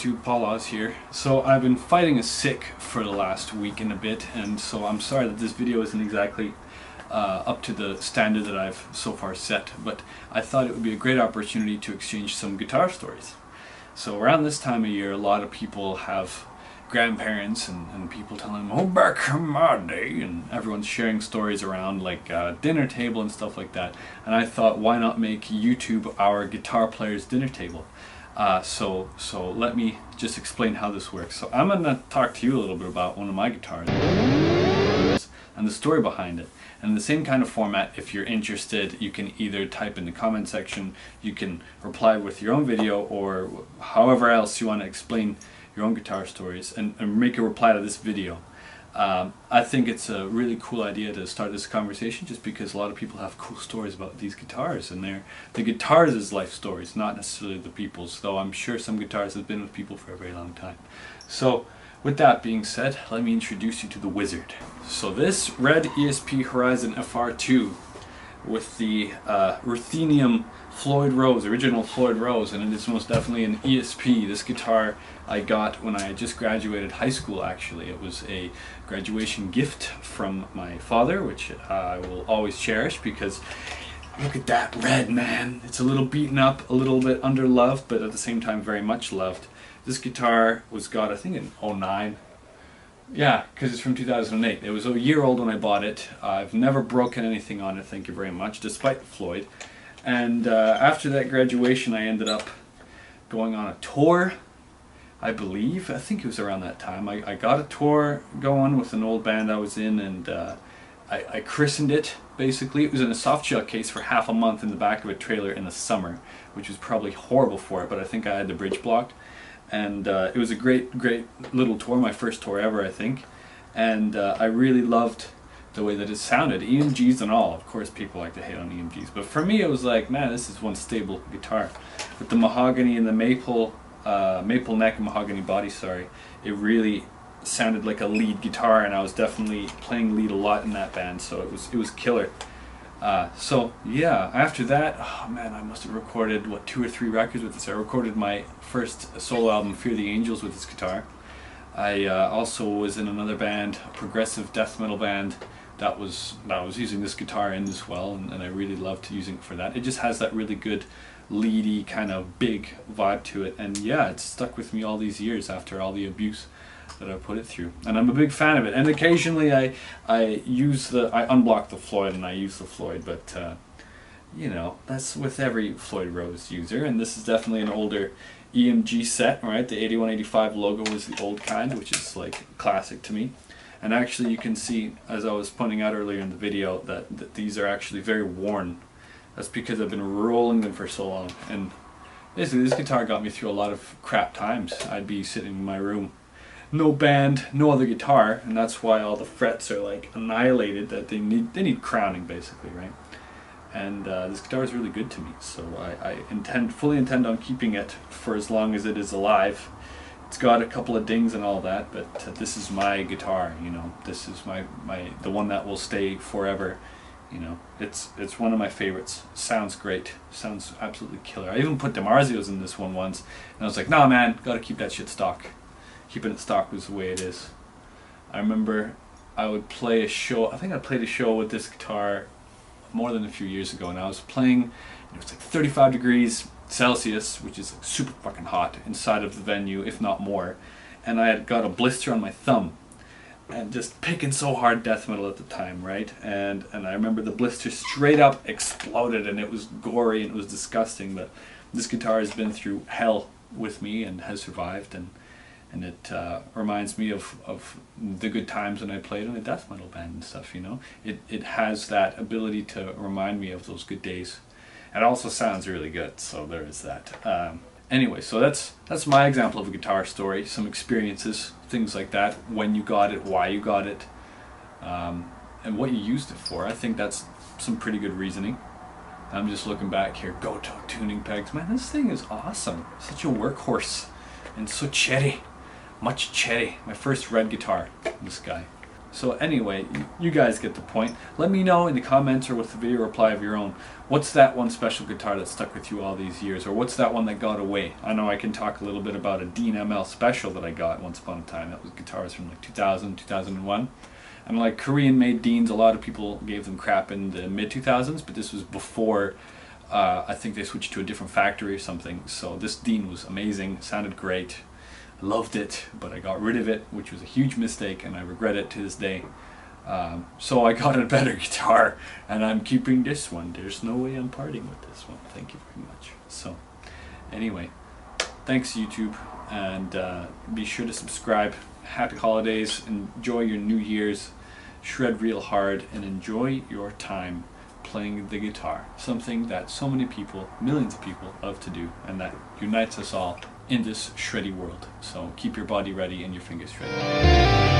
YouTube, Paul Ozz here. So I've been fighting a sick for the last week and a bit, and so I'm sorry that this video isn't exactly up to the standard that I've so far set, but I thought it would be a great opportunity to exchange some guitar stories. So around this time of year, a lot of people have grandparents and people telling them, oh, back in my day, and everyone's sharing stories around like dinner table and stuff like that. And I thought, why not make YouTube our guitar player's dinner table? So let me just explain how this works. So I'm going to talk to you a little bit about one of my guitars and the story behind it. And in the same kind of format, if you're interested, you can either type in the comment section, you can reply with your own video, or however else you want to explain your own guitar stories and make a reply to this video. I think it's a really cool idea to start this conversation, just because a lot of people have cool stories about these guitars, and the guitars' life stories, not necessarily the people's, though I'm sure some guitars have been with people for a very long time. So with that being said, let me introduce you to the wizard. So this red ESP Horizon FR2 with the ruthenium Floyd Rose, original Floyd Rose, and it is most definitely an ESP. This guitar I got when I had just graduated high school, actually. It was a graduation gift from my father, which I will always cherish, because look at that red, man. It's a little beaten up, a little bit underloved, but at the same time very much loved. This guitar was got, I think, in '09. Yeah, because it's from 2008. It was a year old when I bought it. I've never broken anything on it, thank you very much, despite Floyd. And after that graduation, I ended up going on a tour, I believe. I think it was around that time. I got a tour going with an old band I was in, and I christened it, basically. It was in a soft shell case for half a month in the back of a trailer in the summer, which was probably horrible for it, but I think I had the bridge blocked. And it was a great little tour, my first tour ever, I think. And I really loved the way that it sounded, EMGs and all. Of course, people like to hate on EMGs, but for me it was like, man, this is one stable guitar. With the mahogany and the maple neck and mahogany body, sorry, it really sounded like a lead guitar, and I was definitely playing lead a lot in that band, so it was killer. So yeah, after that, oh man, I must have recorded, what, 2 or 3 records with this. I recorded my first solo album, Fear the Angels, with this guitar. I also was in another band, a progressive death metal band, that was using this guitar in as well, and I really loved using it for that. It just has that really good leady kind of big vibe to it, and yeah, it's stuck with me all these years after all the abuse that I put it through, and I'm a big fan of it. And occasionally I unblock the Floyd and I use the Floyd, but you know, that's with every Floyd Rose user. And this is definitely an older EMG set, right? The 8185 logo was the old kind, which is like classic to me. And actually you can see, as I was pointing out earlier in the video, that these are actually very worn. That's because I've been rolling them for so long. And basically this guitar got me through a lot of crap times. I'd be sitting in my room, no band, no other guitar, and that's why all the frets are like annihilated, that they need crowning, basically, right? And this guitar is really good to me, so I fully intend on keeping it for as long as it is alive. It's got a couple of dings and all that, but this is my guitar, you know. This is the one that will stay forever, you know. It's one of my favorites. Sounds great. Sounds absolutely killer. I even put DiMarzios in this one once, and I was like, nah, man, gotta keep that shit stock. Keeping it stock was the way it is. I remember I would play a show, I think I played a show with this guitar more than a few years ago, and I was playing, and it was like 35 degrees Celsius, which is like super fucking hot inside of the venue, if not more, and I had got a blister on my thumb, and just picking so hard death metal at the time, right? And I remember the blister straight up exploded, and it was gory and it was disgusting, but this guitar has been through hell with me and has survived, and it reminds me of the good times when I played in a death metal band and stuff, you know. It has that ability to remind me of those good days. It also sounds really good, so there is that. Anyway, so that's my example of a guitar story, some experiences, things like that, when you got it, why you got it, and what you used it for. I think that's some pretty good reasoning. I'm just looking back here, Goto tuning pegs. Man, this thing is awesome. Such a workhorse, and so cherry. Much cherry. My first red guitar, this guy. So anyway, you guys get the point. Let me know in the comments or with the video reply of your own, what's that one special guitar that stuck with you all these years, or what's that one that got away? I know I can talk a little bit about a Dean ML special that I got once upon a time. That was guitars from like 2000, 2001. And like Korean made Deans, a lot of people gave them crap in the mid 2000s, but this was before I think they switched to a different factory or something. So this Dean was amazing, sounded great. Loved it, but I got rid of it, which was a huge mistake, and I regret it to this day. So I got a better guitar, and I'm keeping this one. There's no way I'm parting with this one. Thank you very much. So anyway, thanks YouTube, and be sure to subscribe. Happy holidays, enjoy your New Year's, shred real hard, and enjoy your time playing the guitar. Something that so many people, millions of people, love to do, and that unites us all in this shreddy world. So keep your body ready and your fingers shredded.